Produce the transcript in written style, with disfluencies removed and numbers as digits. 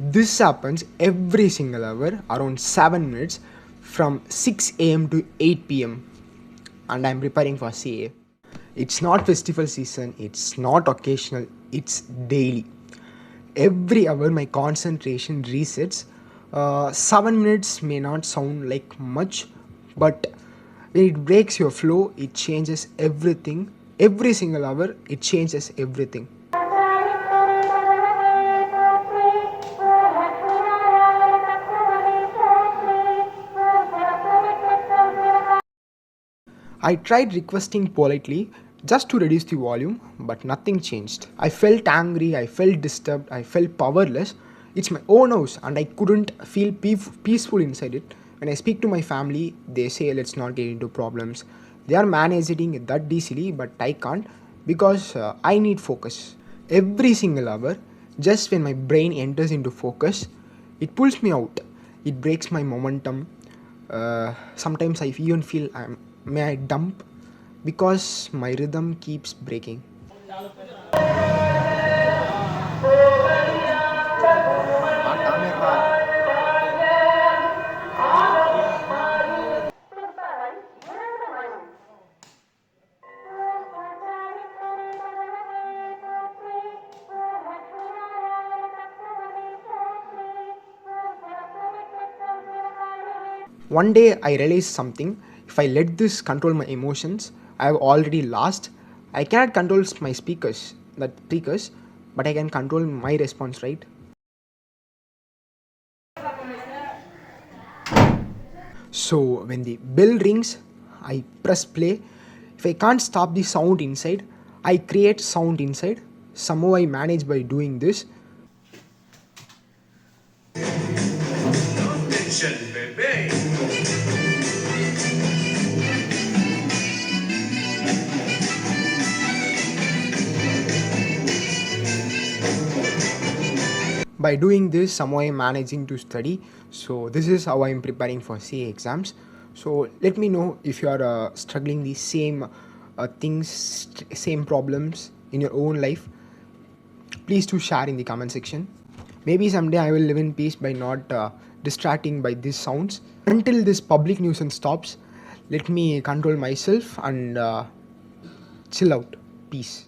This happens every single hour around 7 minutes from 6 a.m. to 8 p.m. and I'm preparing for CA. It's not festival season, it's not occasional, it's daily. Every hour my concentration resets. 7 minutes may not sound like much, but when it breaks your flow, it changes everything. Every single hour, it changes everything. I tried requesting politely just to reduce the volume, but nothing changed. I felt angry, I felt disturbed, I felt powerless. It's my own house and I couldn't feel peaceful inside it. When I speak to my family, they say let's not get into problems. They are managing it that easily, but I can't because I need focus. Every single hour, just when my brain enters into focus, it pulls me out. It breaks my momentum. Sometimes I even feel may I dump because my rhythm keeps breaking. One day I realized something. If I let this control my emotions, I have already lost. I cannot control my speakers, but I can control my response, right? So when the bell rings, I press play. If I can't stop the sound inside, I create sound inside. Somehow I manage by doing this. Attention, baby. By doing this, somehow I'm managing to study. So this is how I'm preparing for CA exams. So let me know if you are struggling the same things, same problems in your own life. Please do share in the comment section. Maybe someday I will live in peace by not distracting by these sounds. Until this public nuisance stops, let me control myself and chill out. Peace.